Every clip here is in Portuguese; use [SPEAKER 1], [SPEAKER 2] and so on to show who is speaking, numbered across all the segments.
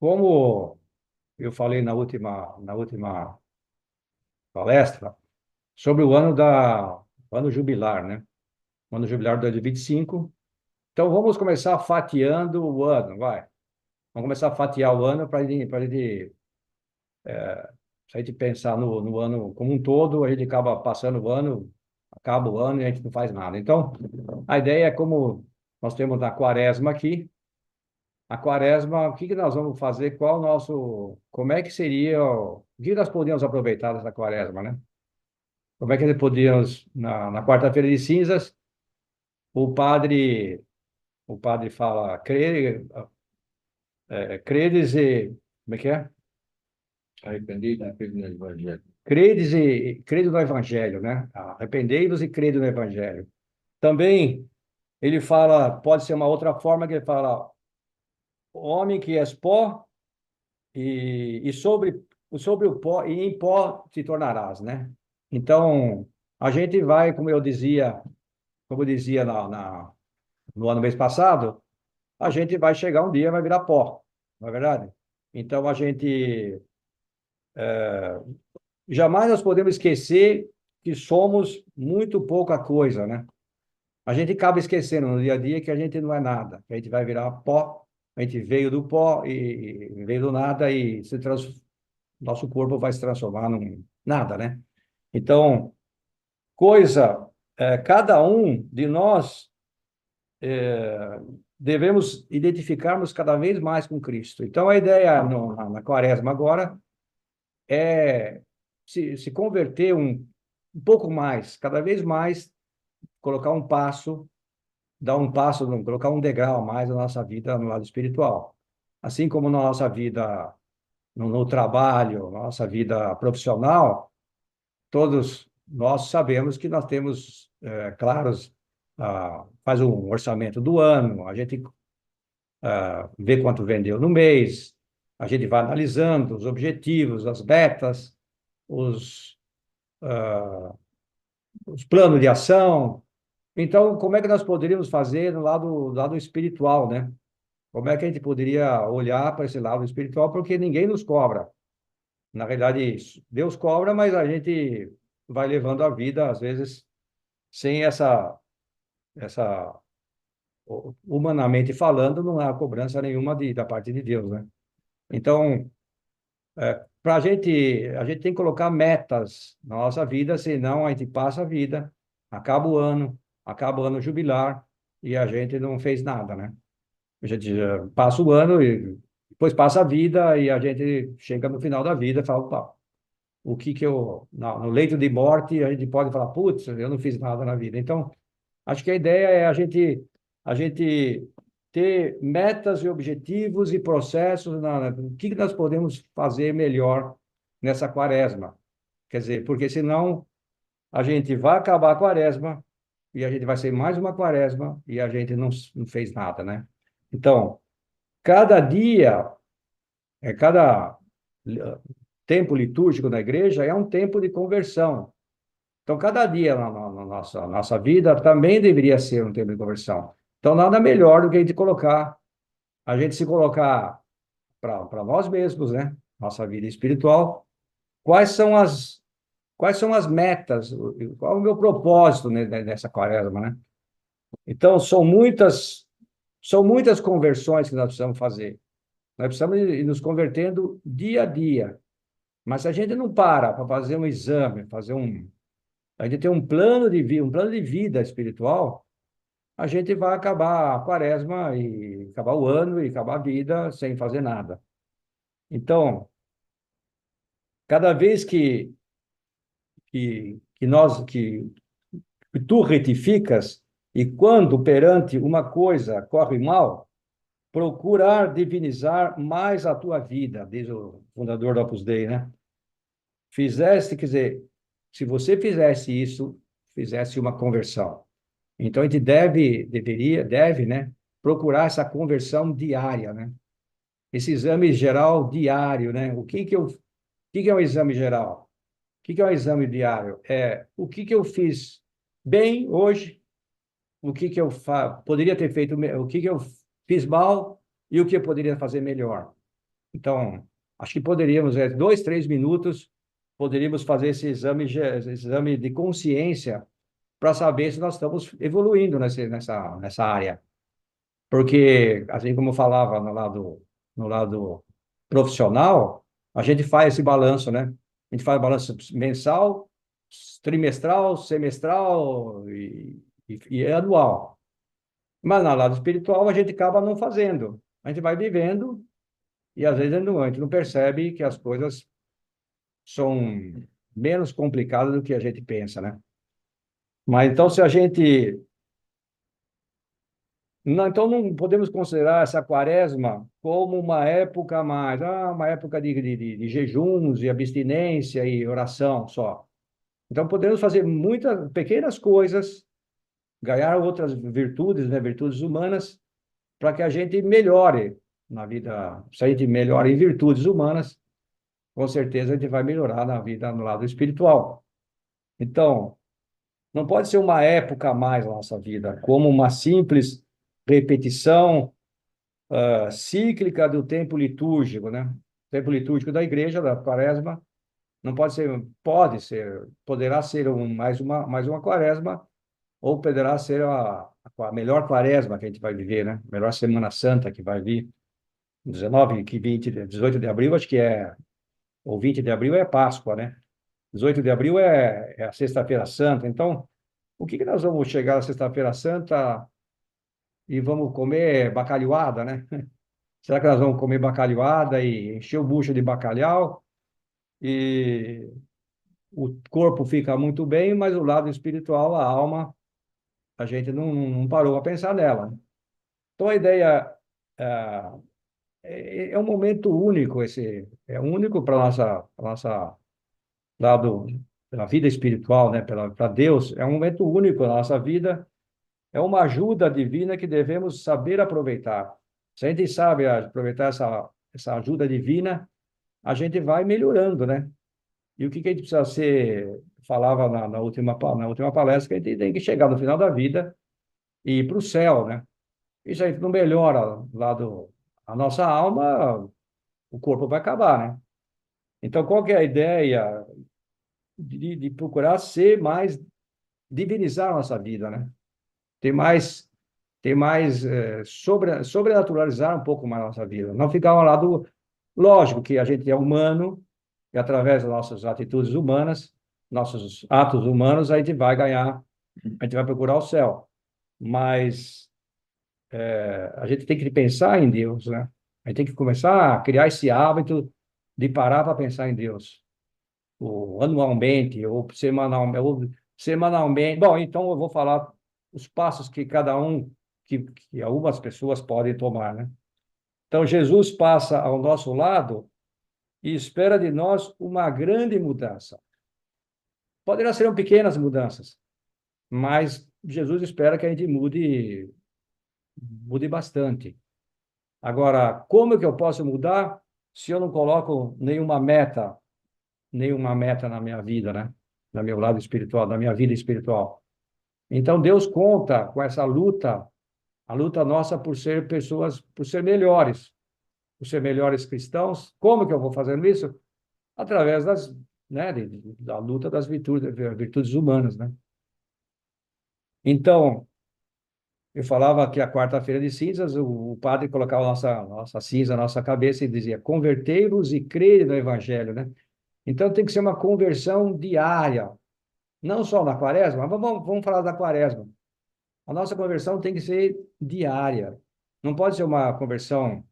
[SPEAKER 1] Como eu falei na última palestra, sobre o ano jubilar, né? O ano jubilar de 2025. Então, vamos começar fatiando o ano, vai. Vamos começar a fatiar o ano se a gente pensar no ano como um todo, a gente acaba passando o ano, acaba o ano e a gente não faz nada. Então, a ideia é como nós temos na quaresma aqui. A quaresma, o que que nós vamos fazer? Qual o nosso, como é que seria, o que nós podíamos aproveitar dessa quaresma, né? Como é que nós podíamos, na quarta-feira de cinzas, o padre, o padre fala, credes e, como é que é?
[SPEAKER 2] Arrependido e firme no Evangelho.
[SPEAKER 1] Credo no Evangelho, né? Arrependei-vos e credo no Evangelho. Também ele fala, pode ser uma outra forma que ele fala, homem que és pó e sobre o pó e em pó te tornarás, né? Então, a gente vai, como eu dizia no ano mês passado, a gente vai chegar um dia, vai virar pó, não é verdade? Então, a gente jamais nós podemos esquecer que somos muito pouca coisa, né? A gente acaba esquecendo no dia a dia que a gente não é nada, que a gente vai virar pó, a gente veio do pó e veio do nada e nosso corpo vai se transformar num nada, né? Então, cada um de nós devemos identificarmos cada vez mais com Cristo. Então, a ideia na quaresma agora é se converter um pouco mais, cada vez mais, colocar um passo, dar um passo, colocar um degrau a mais na nossa vida no lado espiritual. Assim como na nossa vida no trabalho, na nossa vida profissional, todos nós sabemos que nós temos, claros, faz um orçamento do ano, a gente vê quanto vendeu no mês, a gente vai analisando os objetivos, as metas, os, os planos de ação. Então, como é que nós poderíamos fazer no lado espiritual, né? Como é que a gente poderia olhar para esse lado espiritual? Porque ninguém nos cobra. Na realidade, Deus cobra, mas a gente vai levando a vida, às vezes, sem essa humanamente falando, não há cobrança nenhuma da parte de Deus, né? Então, para a gente tem que colocar metas na nossa vida, senão a gente passa a vida, acaba o ano jubilar e a gente não fez nada, né? A gente passa o ano e depois passa a vida e a gente chega no final da vida e fala, opa, o que que eu, no leito de morte, a gente pode falar, putz, eu não fiz nada na vida. Então, acho que a ideia é a gente ter metas e objetivos e processos o que que nós podemos fazer melhor nessa quaresma. Quer dizer, porque senão a gente vai acabar a quaresma e a gente vai ser mais uma quaresma e a gente não fez nada, né? Então, cada dia, cada tempo litúrgico na igreja é um tempo de conversão. Então, cada dia na nossa vida também deveria ser um tempo de conversão. Então, nada melhor do que a gente se colocar para nós mesmos, né? Nossa vida espiritual. Quais são quais são as metas? Qual é o meu propósito nessa quaresma, né? Então, são muitas conversões que nós precisamos fazer. Nós precisamos ir nos convertendo dia a dia. Mas se a gente não para fazer um exame, a gente tem um plano de vida, um plano de vida espiritual, a gente vai acabar a quaresma e acabar o ano e acabar a vida sem fazer nada. Então, cada vez que tu retificas e quando perante uma coisa corre mal, procurar divinizar mais a tua vida, diz o fundador do Opus Dei, né? Fizeste, quer dizer, se você fizesse isso, fizesse uma conversão. Então, a gente deve, né, procurar essa conversão diária, né? Esse exame geral diário, né? O que que é um exame geral? O que que é um exame diário? É o que que eu fiz bem hoje, o que que eu poderia ter feito, o que que eu fiz mal e o que eu poderia fazer melhor. Então, acho que poderíamos, 2, 3 minutos, poderíamos fazer esse exame de consciência para saber se nós estamos evoluindo nessa área. Porque, assim como eu falava no lado profissional, a gente faz esse balanço, né? A gente faz balanço mensal, trimestral, semestral e anual. Mas no lado espiritual, a gente acaba não fazendo. A gente vai vivendo e às vezes a gente não percebe que as coisas são menos complicadas do que a gente pensa, né? Mas então, se a gente não, então não podemos considerar essa quaresma como uma época a mais, uma época de jejuns e abstinência e oração só. Então podemos fazer muitas pequenas coisas, ganhar outras virtudes, né, virtudes humanas, para que a gente melhore na vida. Se a gente melhora em virtudes humanas, com certeza a gente vai melhorar na vida no lado espiritual. Então, não pode ser uma época a mais na nossa vida, como uma simples repetição cíclica do tempo litúrgico, né? O tempo litúrgico da igreja, da quaresma, não pode ser, pode ser, poderá ser mais uma quaresma, ou poderá ser a melhor quaresma que a gente vai viver, né? Melhor Semana Santa que vai vir, 19, que 20, 18 de abril, acho que ou 20 de abril é Páscoa, né? 18 de abril é a Sexta-feira Santa. Então, o que nós vamos chegar na Sexta-feira Santa e vamos comer bacalhoada, né? Será que nós vamos comer bacalhoada e encher o bucho de bacalhau e o corpo fica muito bem, mas o lado espiritual, a alma, a gente não parou a pensar nela. Então a ideia é um momento único é único para nossa lado pela vida espiritual, né? Para Deus, é um momento único na nossa vida, é uma ajuda divina que devemos saber aproveitar. Se a gente sabe aproveitar essa ajuda divina, a gente vai melhorando, né? E o que a gente precisa ser, falava na última palestra, que a gente tem que chegar no final da vida e ir para o céu, né? Isso aí não melhora a nossa alma, o corpo vai acabar, né? Então, qual que é a ideia de procurar ser mais, divinizar a nossa vida, né? Ter mais, sobrenaturalizar um pouco mais a nossa vida. Não ficar ao lado, lógico que a gente é humano, e através das nossas atitudes humanas, nossos atos humanos, a gente vai ganhar, a gente vai procurar o céu. Mas a gente tem que pensar em Deus, né? A gente tem que começar a criar esse hábito de parar para pensar em Deus, ou anualmente, ou semanalmente. Bom, então eu vou falar os passos que cada um, que algumas pessoas podem tomar, né? Então, Jesus passa ao nosso lado e espera de nós uma grande mudança. Poderá ser pequenas mudanças, mas Jesus espera que a gente mude bastante. Agora, como é que eu posso mudar se eu não coloco nenhuma meta na minha vida, né? No meu lado espiritual, na minha vida espiritual. Então, Deus conta com essa luta, a luta nossa por ser pessoas, por ser melhores cristãos. Como que eu vou fazendo isso? Através né, da luta das virtudes humanas, né? Então, eu falava que a quarta-feira de cinzas, o padre colocava nossa cinza na nossa cabeça e dizia: convertei-vos e crede no evangelho, né? Então tem que ser uma conversão diária, não só na quaresma, mas vamos falar da quaresma. A nossa conversão tem que ser diária. Não pode ser uma conversão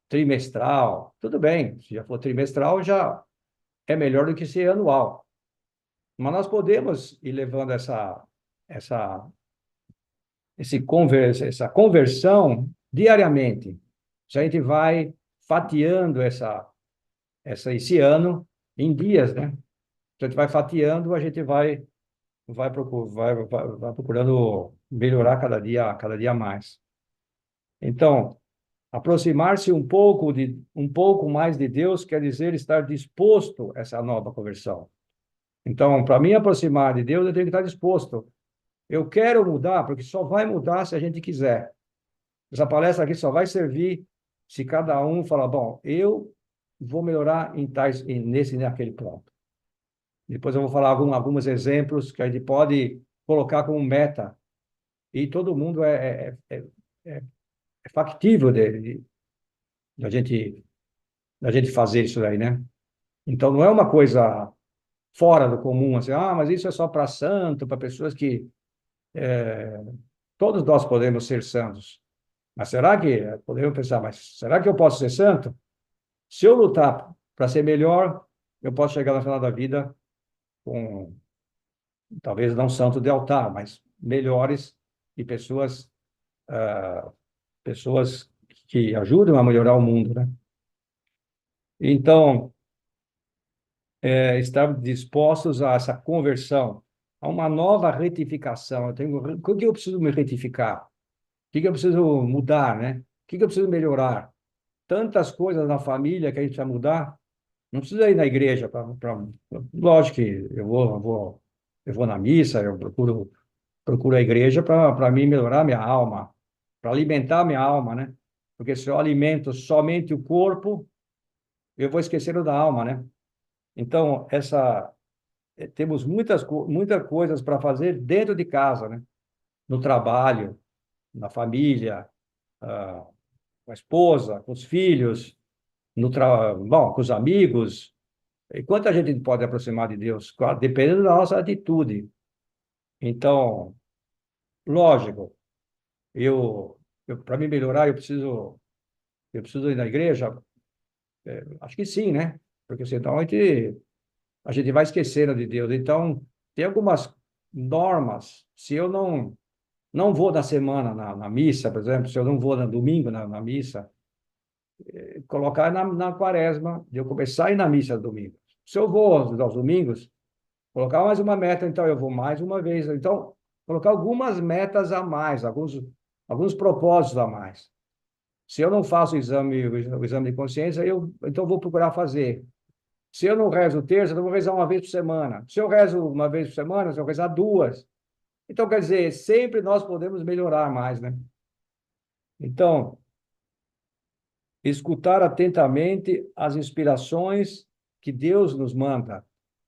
[SPEAKER 1] trimestral. Tudo bem, se já for trimestral, já é melhor do que ser anual. Mas nós podemos ir levando essa essa conversão diariamente. Se a gente vai fatiando esse ano em dias, né? Se a gente vai fatiando, a gente vai procurando melhorar cada dia mais. Então, aproximar-se um pouco mais de Deus quer dizer estar disposto a essa nova conversão. Então, para me aproximar de Deus, eu tenho que estar disposto. Eu quero mudar, porque só vai mudar se a gente quiser. Essa palestra aqui só vai servir se cada um falar, bom, eu vou melhorar nesse e naquele ponto. Depois eu vou falar alguns exemplos que a gente pode colocar como meta. E todo mundo é, é factível de a gente fazer isso aí, né? Então, não é uma coisa fora do comum, assim, mas isso é só para santo, para pessoas que... Todos nós podemos ser santos. Mas será que... Podemos pensar, mas será que eu posso ser santo? Se eu lutar para ser melhor, eu posso chegar no final da vida com, talvez não santo de altar, mas melhores e pessoas que ajudam a melhorar o mundo, né? Então, estar dispostos a essa conversão, a uma nova retificação. O que eu preciso me retificar? O que eu preciso mudar, né? O que eu preciso melhorar? Tantas coisas na família que a gente precisa mudar. Não precisa ir na igreja lógico que eu vou na missa, eu procuro a igreja para mim melhorar minha alma, para alimentar minha alma, né? Porque se eu alimento somente o corpo, eu vou esquecer da alma, né? Então, temos muitas coisas para fazer dentro de casa, né? No trabalho, na família, ah, com a esposa, com os filhos, bom, com os amigos. E quanta gente pode aproximar de Deus? Claro, dependendo da nossa atitude. Então, lógico, para me melhorar, eu preciso ir na igreja? Acho que sim, né? Porque senão a gente vai esquecendo de Deus. Então, tem algumas normas. Se eu não vou na semana na missa, por exemplo, se eu não vou no domingo na missa, colocar na quaresma, de eu começar a ir na missa domingo. Se eu vou aos domingos, colocar mais uma meta, então eu vou mais uma vez. Então, colocar algumas metas a mais, alguns propósitos a mais. Se eu não faço o exame de consciência, então vou procurar fazer. Se eu não rezo terça, eu vou rezar uma vez por semana. Se eu rezo uma vez por semana, se eu rezar duas. Então, quer dizer, sempre nós podemos melhorar mais, né? Então, escutar atentamente as inspirações que Deus nos manda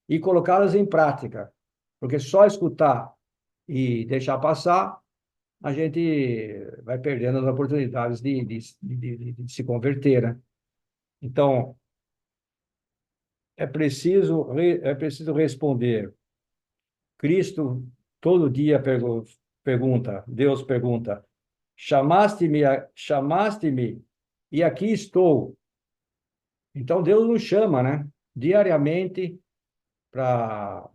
[SPEAKER 1] e colocá-las em prática. Porque só escutar e deixar passar, a gente vai perdendo as oportunidades de se converter, né? Então, é preciso responder. Cristo todo dia Deus pergunta: chamaste-me e aqui estou. Então Deus nos chama, né? Diariamente para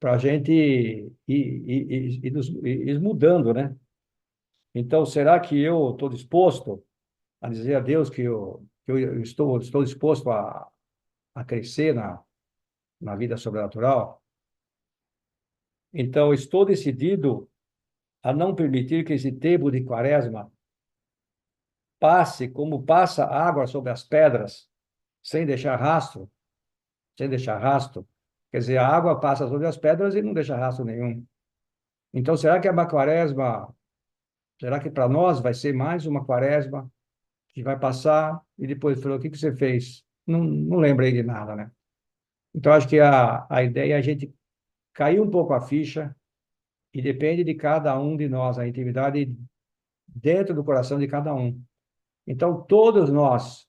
[SPEAKER 1] a gente ir mudando, né? Então, será que eu estou disposto a dizer a Deus que eu estou disposto a crescer na vida sobrenatural? Então, estou decidido a não permitir que esse tempo de quaresma passe como passa água sobre as pedras, sem deixar rastro, sem deixar rastro. Quer dizer, a água passa sobre as pedras e não deixa rastro nenhum. Então, será que é uma quaresma? Será que para nós vai ser mais uma quaresma que vai passar e depois falou, o que você fez? Não lembrei de nada, né? Então, acho que a ideia é a gente cair um pouco a ficha e depende de cada um de nós, a intimidade dentro do coração de cada um. Então, todos nós,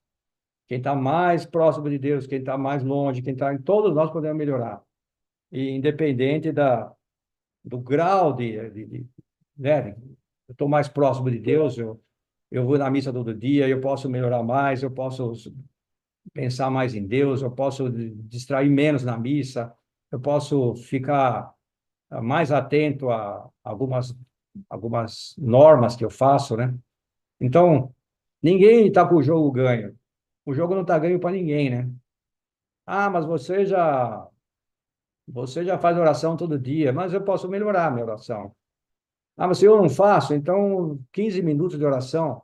[SPEAKER 1] quem está mais próximo de Deus, quem está mais longe, todos nós podemos melhorar. E independente do grau né? Eu estou mais próximo de Deus, eu vou na missa todo dia, eu posso melhorar mais, eu posso pensar mais em Deus, eu posso distrair menos na missa, eu posso ficar mais atento a algumas normas que eu faço, né? Então, ninguém está com o jogo ganho. O jogo não está ganho para ninguém, né? Mas você já faz oração todo dia, mas eu posso melhorar a minha oração. Mas se eu não faço, então 15 minutos de oração.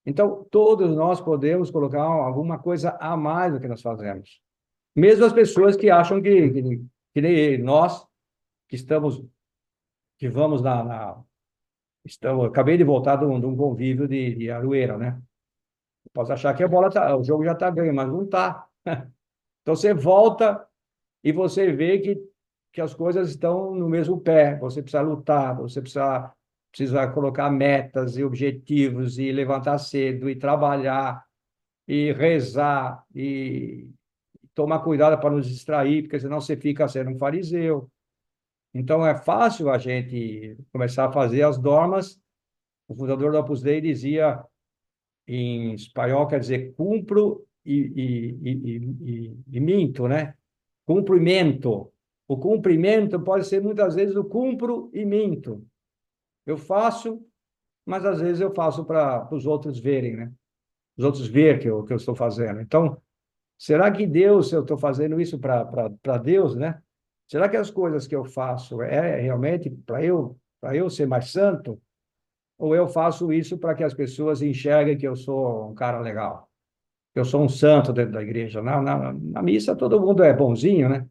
[SPEAKER 1] Então, todos nós podemos colocar alguma coisa a mais do que nós fazemos. Mesmo as pessoas que acham que nem nós, que estamos, que vamos acabei de voltar de um convívio de Aroeira, né? Posso achar que a bola tá, o jogo já está ganho, mas não está. Então você volta e você vê que as coisas estão no mesmo pé. Você precisa lutar, você precisa colocar metas e objetivos e levantar cedo e trabalhar e rezar e tomar cuidado para não se distrair, porque senão você fica sendo um fariseu. Então é fácil a gente começar a fazer as normas. O fundador do Opus Dei dizia em espanhol, quer dizer, cumpro e minto, né? Cumprimento. O cumprimento pode ser muitas vezes o cumpro e minto. Eu faço, mas às vezes eu faço para os outros verem, né? Os outros ver que eu estou fazendo. Então, será que Deus, se eu estou fazendo isso para Deus, né? Será que as coisas que eu faço é realmente para eu ser mais santo? Ou eu faço isso para que as pessoas enxerguem que eu sou um cara legal, que eu sou um santo dentro da igreja? Na missa todo mundo é bonzinho, né?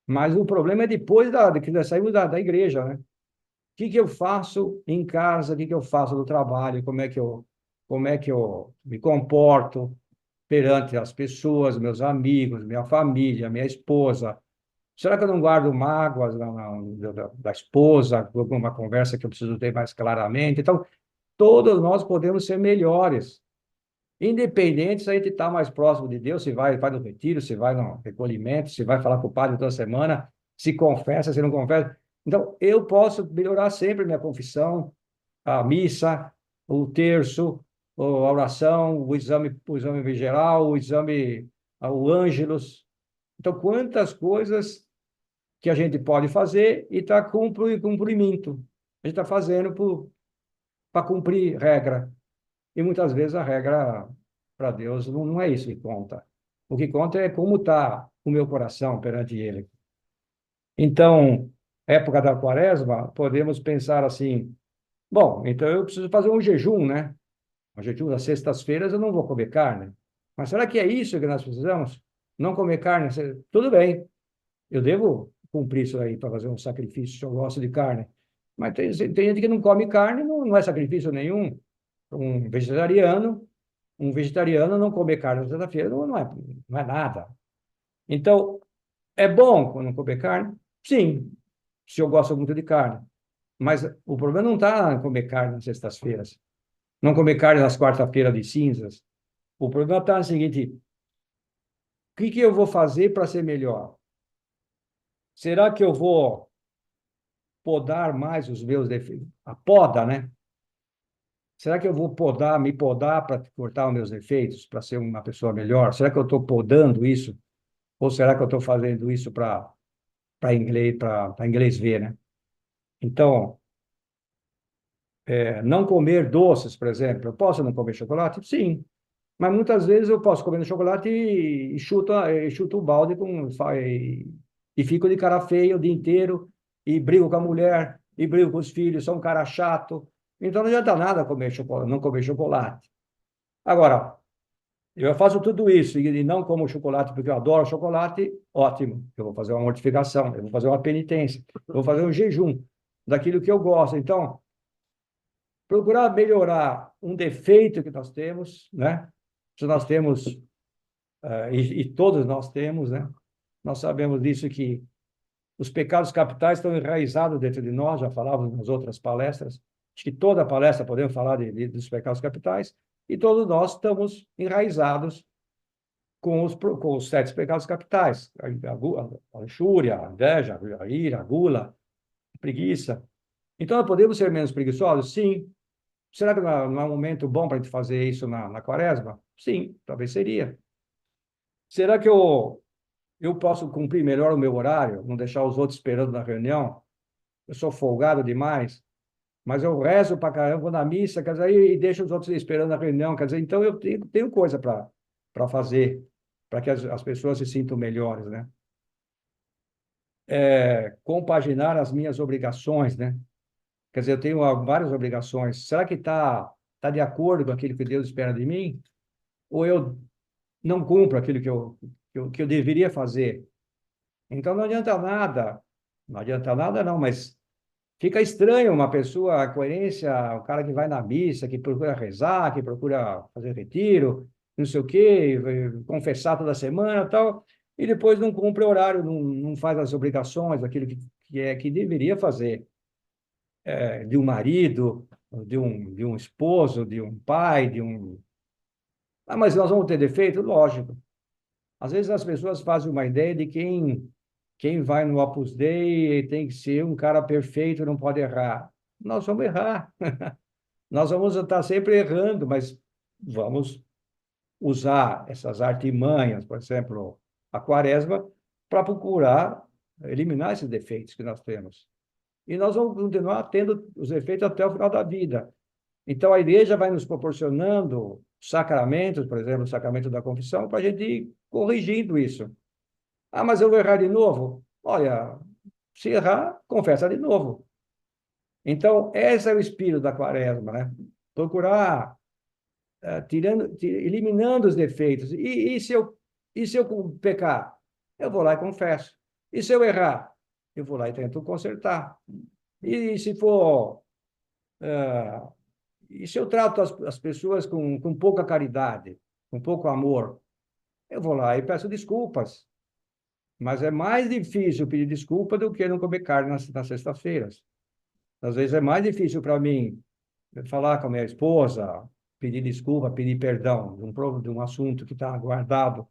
[SPEAKER 1] Mas o problema é depois de que nós saímos da igreja, né? O que eu faço em casa? O que eu faço no trabalho? Como é que eu me comporto perante as pessoas, meus amigos, minha família, minha esposa? Será que eu não guardo mágoas da esposa, alguma conversa que eu preciso ter mais claramente? Então, todos nós podemos ser melhores, independente se a gente está mais próximo de Deus, se vai no retiro, se vai no recolhimento, se vai falar com o padre toda semana, se confessa, se não confessa. Então, eu posso melhorar sempre minha confissão, a missa, o terço, a oração, o exame geral, o exame, o ângelus. Então, quantas coisas que a gente pode fazer e está cumprimento. A gente está fazendo para cumprir regra. E muitas vezes a regra para Deus não é isso que conta. O que conta é como está o meu coração perante Ele. Então, época da quaresma, podemos pensar assim: bom, então eu preciso fazer um jejum, né? Um jejum das sextas-feiras eu não vou comer carne. Mas será que é isso que nós precisamos? Não comer carne? Tudo bem, eu devo cumprir isso aí para fazer um sacrifício se eu gosto de carne. Mas tem gente que não come carne, não é sacrifício nenhum. Um vegetariano não comer carne na sexta-feira não é nada. Então, é bom não comer carne? Sim, se eu gosto muito de carne. Mas o problema não está em comer carne nas sextas-feiras, não comer carne nas quarta-feiras de cinzas. O problema está no seguinte: o que eu vou fazer para ser melhor? Será que eu vou podar mais os meus defeitos? A poda, né? Será que eu vou me podar para cortar os meus defeitos, para ser uma pessoa melhor? Será que eu estou podando isso? Ou será que eu estou fazendo isso para inglês ver, né? Então, não comer doces, por exemplo. Eu posso não comer chocolate? Sim. Mas muitas vezes eu posso comer chocolate e chuto o balde e fico de cara feia o dia inteiro e brigo com a mulher e brigo com os filhos, sou um cara chato. Então não adianta nada comer chocolate, não comer chocolate. Agora, eu faço tudo isso e não como chocolate porque eu adoro chocolate, ótimo. Eu vou fazer uma mortificação, eu vou fazer uma penitência, eu vou fazer um jejum daquilo que eu gosto. Então, procurar melhorar um defeito que nós temos, né? Se nós temos, e todos nós temos, né? Nós sabemos disso que os pecados capitais estão enraizados dentro de nós, já falávamos nas outras palestras. Acho que toda palestra podemos falar dos pecados capitais, e todos nós estamos enraizados com os sete pecados capitais: a luxúria, a inveja, a ira, a gula, a preguiça. Então, nós podemos ser menos preguiçosos? Sim. Será que não é um momento bom para a gente fazer isso na quaresma? Sim, talvez seria. Será que eu posso cumprir melhor o meu horário, não deixar os outros esperando na reunião? Eu sou folgado demais, mas eu rezo para caramba, vou na missa, quer dizer, e deixo os outros esperando na reunião, quer dizer, então eu tenho coisa para fazer, para que as pessoas se sintam melhores, né? Compaginar as minhas obrigações, né? Quer dizer, eu tenho várias obrigações. Será que tá de acordo com aquilo que Deus espera de mim? Ou eu não cumpro aquilo que eu deveria fazer? Então não adianta nada, não, mas Fica estranho uma pessoa, a coerência, o cara que vai na missa, que procura rezar, que procura fazer retiro, não sei o quê, confessar toda semana e tal, e depois não cumpre o horário, não faz as obrigações, aquilo que deveria fazer, de um marido, de um esposo, de um pai, de um. Ah, mas nós vamos ter defeito? Lógico. Às vezes as pessoas fazem uma ideia de quem vai no Opus Dei tem que ser um cara perfeito, não pode errar. Nós vamos errar. Nós vamos estar sempre errando, mas vamos usar essas artimanhas, por exemplo, a quaresma, para procurar eliminar esses defeitos que nós temos. E nós vamos continuar tendo os efeitos até o final da vida. Então, a igreja vai nos proporcionando sacramentos, por exemplo, o sacramento da confissão, para a gente ir corrigindo isso. Ah, mas eu vou errar de novo? Olha, se errar, confessa de novo. Então, esse é o espírito da quaresma, né? Procurar, eliminando os defeitos. E se eu pecar? Eu vou lá e confesso. E se eu errar? Eu vou lá e tento consertar. E se for... Uh, e se eu trato as pessoas com pouca caridade, com pouco amor, eu vou lá e peço desculpas. Mas é mais difícil pedir desculpa do que não comer carne nas sextas-feiras. Às vezes é mais difícil para mim falar com a minha esposa, pedir desculpa, pedir perdão de um assunto que está guardado,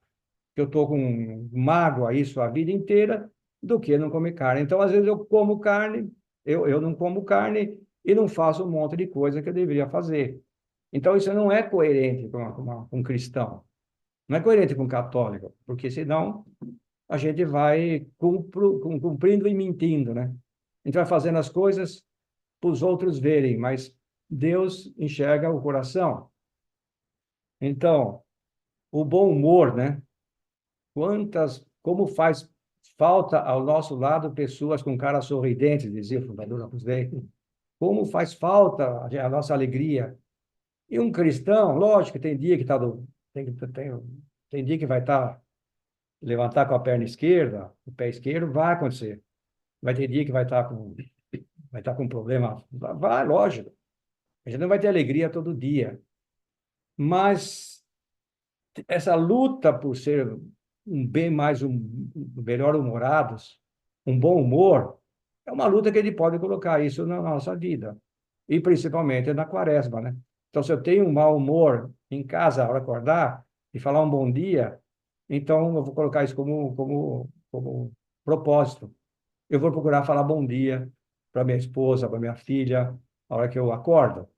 [SPEAKER 1] que eu estou com mágoa isso a vida inteira, do que não comer carne. Então, às vezes eu como carne, eu não como carne e não faço um monte de coisa que eu deveria fazer. Então, isso não é coerente com um cristão, não é coerente com um católico, porque senão a gente vai cumprindo e mentindo, né? A gente vai fazendo as coisas para os outros verem, mas Deus enxerga o coração. Então, o bom humor, né? Como faz falta ao nosso lado pessoas com cara sorridente, dizia o fundador da Dei. Como faz falta a nossa alegria. E um cristão, lógico, tem dia que tem dia que vai estar levantar com a perna esquerda, o pé esquerdo, vai acontecer. Vai ter dia que vai estar com problema, vai, lógico. A gente não vai ter alegria todo dia, mas essa luta por ser melhor humorados, um bom humor, é uma luta que ele pode colocar isso na nossa vida, e principalmente na quaresma, né? Então, se eu tenho um mau humor em casa, ao acordar, e falar um bom dia, então eu vou colocar isso como propósito. Eu vou procurar falar bom dia para minha esposa, para minha filha, na hora que eu acordo.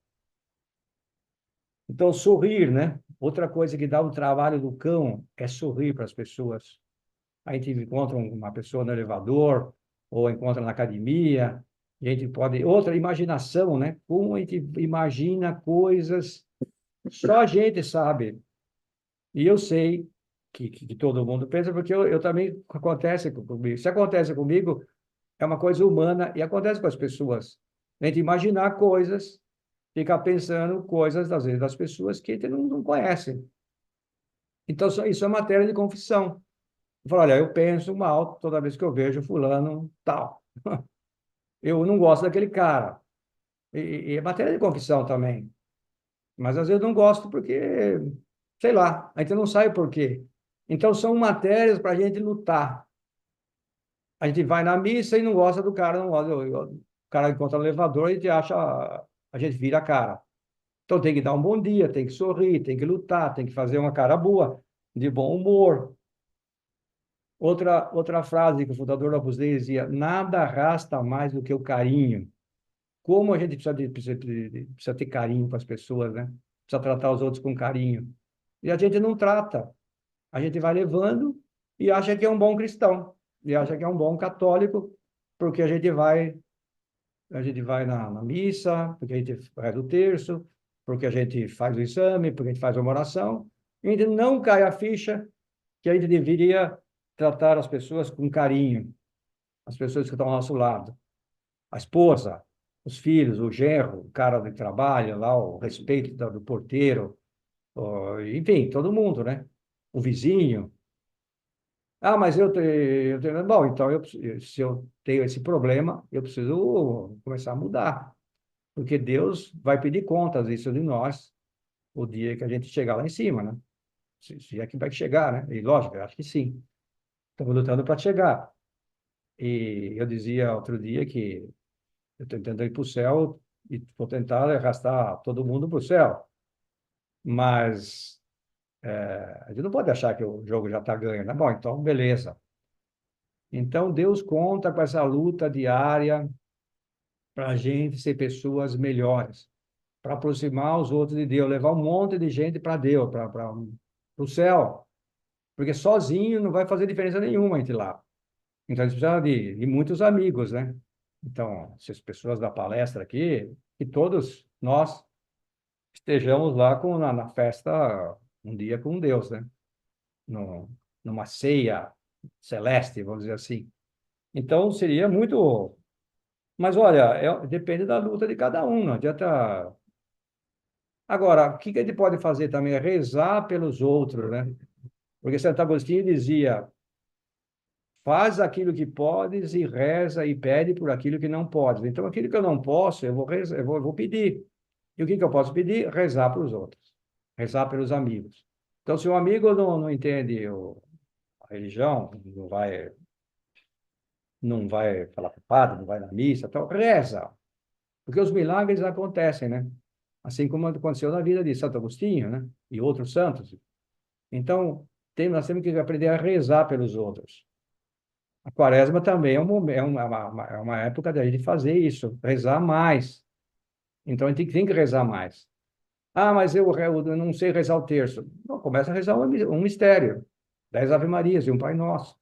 [SPEAKER 1] Então, sorrir, né? Outra coisa que dá o trabalho do cão é sorrir para as pessoas. A gente encontra uma pessoa no elevador, ou encontra na academia, e a gente pode. Outra, imaginação, né? Como a gente imagina coisas, só a gente sabe. E eu sei que todo mundo pensa, porque eu também acontece comigo. Se acontece comigo, é uma coisa humana e acontece com as pessoas. A gente imaginar coisas, ficar pensando coisas, às vezes, das pessoas que a gente não conhece. Então, isso é matéria de confissão. Eu falo, olha, eu penso mal toda vez que eu vejo fulano tal. Eu não gosto daquele cara. E é matéria de confissão também. Mas às vezes eu não gosto porque, sei lá, a gente não sabe por quê. Então, são matérias para a gente lutar. A gente vai na missa e não gosta do cara, não gosta. O cara encontra no elevador e a gente acha, a gente vira a cara. Então tem que dar um bom dia, tem que sorrir, tem que lutar, tem que fazer uma cara boa, de bom humor. Outra frase que o fundador da Opus Dei dizia: nada arrasta mais do que o carinho. Como a gente precisa ter carinho com as pessoas, né? Precisa tratar os outros com carinho. E a gente não trata. A gente vai levando e acha que é um bom cristão. E acha que é um bom católico, porque a gente vai na missa, porque a gente faz o terço, porque a gente faz o exame, porque a gente faz uma oração, e a gente não cai a ficha que a gente deveria tratar as pessoas com carinho, as pessoas que estão ao nosso lado, a esposa, os filhos, o genro, o cara de trabalho, lá, o respeito do porteiro, enfim, todo mundo, né? O vizinho. Ah, mas eu tenho... Bom, então, se eu tenho esse problema, eu preciso começar a mudar. Porque Deus vai pedir contas disso de nós o dia que a gente chegar lá em cima, né? Se é que vai chegar, né? E lógico, eu acho que sim. Estamos lutando para chegar. E eu dizia outro dia que eu estou tentando ir para o céu e vou tentar arrastar todo mundo para o céu. Mas a gente não pode achar que o jogo já está ganho, né? Bom, então, beleza. Então, Deus conta com essa luta diária para a gente ser pessoas melhores, para aproximar os outros de Deus, levar um monte de gente para Deus, para o céu. Porque sozinho não vai fazer diferença nenhuma entre lá. Então, a gente precisa de muitos amigos, né? Então, se as pessoas da palestra aqui, que todos nós estejamos lá na festa, um dia com Deus, né? No, numa ceia celeste, vamos dizer assim. Então, seria muito. Mas, olha, depende da luta de cada um, não adianta. Agora, o que que a gente pode fazer também é rezar pelos outros, né? Porque Santo Agostinho dizia: faz aquilo que podes e reza e pede por aquilo que não podes. Então, aquilo que eu não posso, eu vou, eu vou pedir. E o que que eu posso pedir? Rezar para os outros, rezar pelos amigos. Então, se um amigo não entende a religião, não vai falar com o padre, não vai na missa, então reza, porque os milagres acontecem, né? Assim como aconteceu na vida de Santo Agostinho, né? E outros santos. Então, nós temos que aprender a rezar pelos outros. A quaresma também é, um, momen- é uma época da gente fazer isso, rezar mais. Então, a gente tem que rezar mais. Ah, mas eu não sei rezar o terço. Não, começa a rezar um mistério. 10 Ave Marias e um Pai Nosso.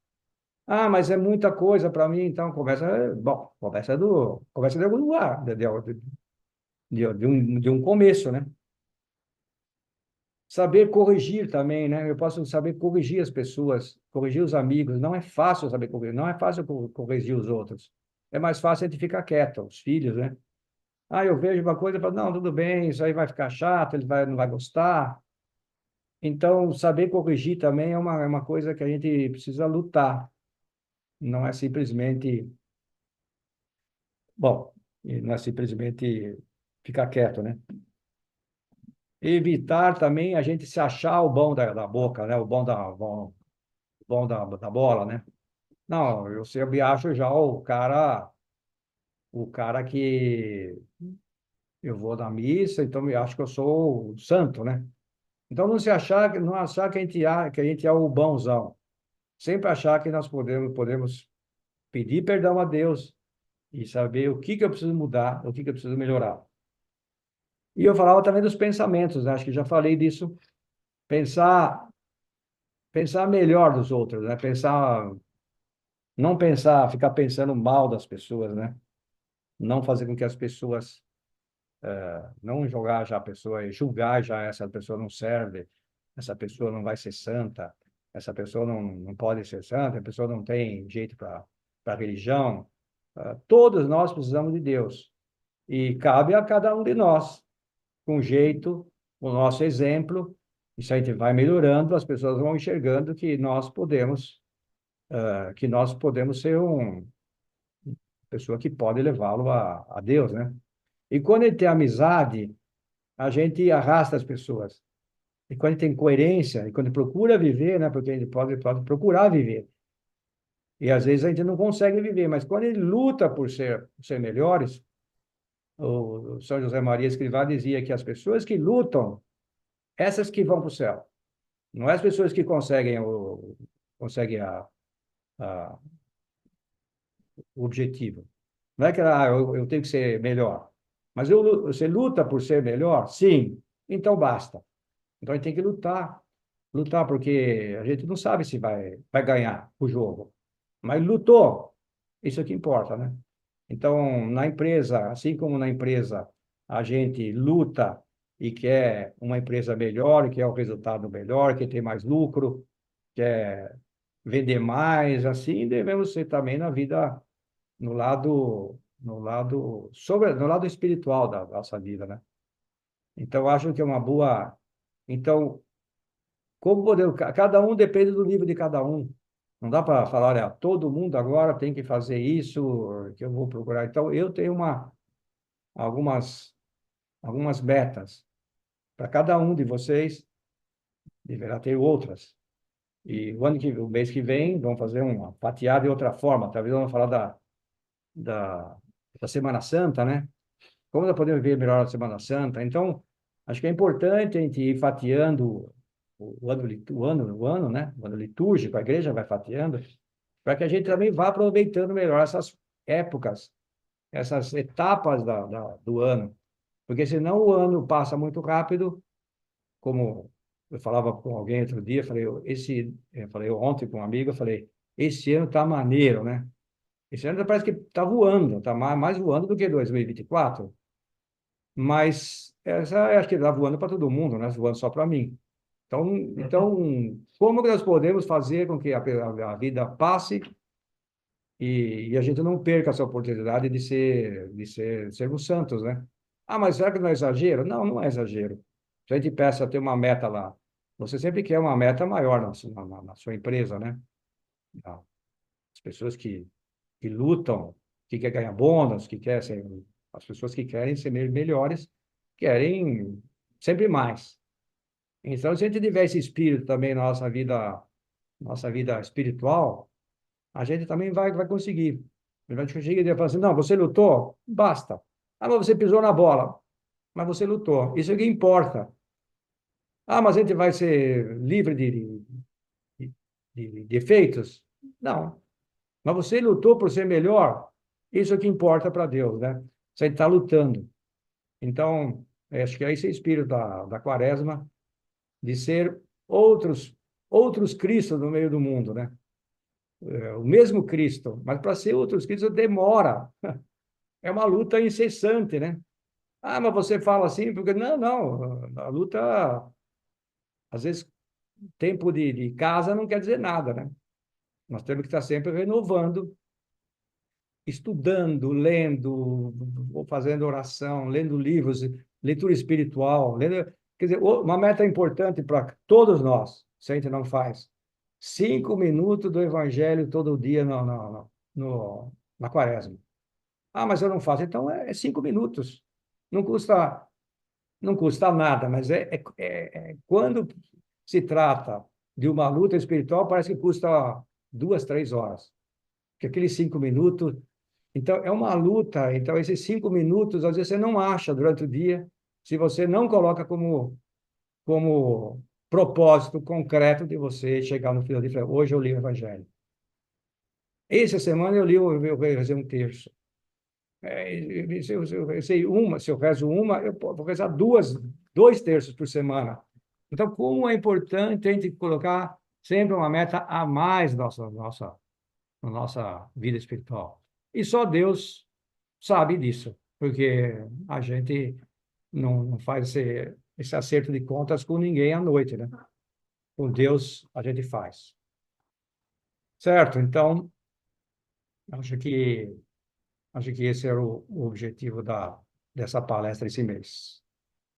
[SPEAKER 1] Ah, mas é muita coisa para mim, então bom, começa de algum lugar, de um começo, né? Saber corrigir também, né? Eu posso saber corrigir as pessoas, corrigir os amigos. Não é fácil saber corrigir, não é fácil corrigir os outros. É mais fácil a gente ficar quieto, os filhos, né? Ah, eu vejo uma coisa e falo, não, tudo bem, isso aí vai ficar chato, não vai gostar. Então, saber corrigir também é uma coisa que a gente precisa lutar. Não é simplesmente, bom, e não é simplesmente ficar quieto, né? Evitar também a gente se achar o bom da boca, né? O bom da bola, né? Não, eu sempre acho já o cara que eu vou na missa, então eu acho que eu sou o santo, né? Então não achar que que a gente é o bonzão. Sempre achar que nós podemos pedir perdão a Deus e saber o que que eu preciso mudar, o que que eu preciso melhorar. E eu falava também dos pensamentos, né? Acho que já falei disso. Pensar, pensar melhor dos outros, né? Não pensar, ficar pensando mal das pessoas, né? Não fazer com que as pessoas não jogar já a pessoa e julgar já essa pessoa não serve, essa pessoa não vai ser santa, essa pessoa não pode ser santa, a pessoa não tem jeito para a religião. Todos nós precisamos de Deus e cabe a cada um de nós, com jeito, o nosso exemplo. Isso a gente vai melhorando, as pessoas vão enxergando que nós podemos ser uma pessoa que pode levá-lo a Deus, né? E quando ele tem amizade, a gente arrasta as pessoas. E quando tem coerência, e quando procura viver, né? Porque ele pode procurar viver. E às vezes a gente não consegue viver, mas quando ele luta por ser melhores, o São José Maria Escrivá dizia que as pessoas que lutam, essas que vão para o céu. Não é as pessoas que conseguem a, o objetivo. Não é que eu tenho que ser melhor. Mas você luta por ser melhor? Sim. Então basta. Então a gente tem que lutar. Lutar, porque a gente não sabe se vai ganhar o jogo. Mas lutou. Isso é que importa, né? Então, na empresa, assim como na empresa, a gente luta e quer uma empresa melhor, quer o resultado melhor, quer ter mais lucro, quer vender mais, assim devemos ser também na vida, no lado espiritual da nossa vida, né? Então, acho que é uma boa. Então, como podemos, cada um depende do nível de cada um. Não dá para falar, olha, todo mundo agora tem que fazer isso, que eu vou procurar. Então, eu tenho algumas, algumas metas. Para cada um de vocês, deverá ter outras. E o mês que vem, vamos fazer uma fatiada de outra forma. Talvez vamos falar da, da Semana Santa, né? Como nós podemos ver melhor a Semana Santa? Então, acho que é importante a gente ir fatiando né? O ano litúrgico, a igreja vai fatiando, para que a gente também vá aproveitando melhor essas épocas, essas etapas do ano. Porque senão o ano passa muito rápido, como eu falava com alguém outro dia, eu falei ontem com um amigo, eu falei, esse ano tá maneiro, né? Esse ano parece que tá voando, tá mais voando do que 2024. Mas essa, eu acho que está voando para todo mundo, né? Voando só para mim. Então, como que nós podemos fazer com que a vida passe e a gente não perca essa oportunidade sermos santos, né? Ah, mas será que não é exagero? Não, não é exagero. Se a gente peça ter uma meta lá, você sempre quer uma meta maior na sua empresa, né? As pessoas que lutam, que querem ganhar bônus, as pessoas que querem ser melhores, querem sempre mais. Então, se a gente tiver esse espírito também na nossa vida espiritual, a gente também vai conseguir. A gente vai conseguir falar assim, não, você lutou, basta. Ah, mas você pisou na bola, mas você lutou. Isso é o que importa. Ah, mas a gente vai ser livre de, de defeitos? Não. Mas você lutou por ser melhor, isso é o que importa para Deus, né? Você está lutando. Então, acho que é esse espírito da quaresma, de ser outros Cristos no meio do mundo, né? O mesmo Cristo, mas para ser outros Cristos demora. É uma luta incessante, né? Ah, mas você fala assim, porque não, não, a luta, às vezes, tempo de casa não quer dizer nada, né? Nós temos que estar sempre renovando, estudando, lendo, ou fazendo oração, lendo livros, leitura espiritual, quer dizer, uma meta importante para todos nós, se a gente não faz. 5 minutos do Evangelho todo dia na quaresma. Ah, mas eu não faço. Então, é 5 minutos. Não custa, não custa nada, mas quando se trata de uma luta espiritual, parece que custa 2, 3 horas. Porque aqueles 5 minutos. Então, é uma luta. Então, esses 5 minutos, às vezes, você não acha durante o dia, se você não coloca como propósito concreto de você chegar no final de falar, hoje eu li o Evangelho. Essa semana eu rezei um terço. Se eu rezo uma, eu vou rezar 2 terços por semana. Então, como é importante a gente colocar sempre uma meta a mais na nossa vida espiritual. E só Deus sabe disso, porque a gente não faz esse acerto de contas com ninguém à noite, né? Com Deus a gente faz. Certo? Então, acho que, acho que esse era o objetivo dessa palestra esse mês.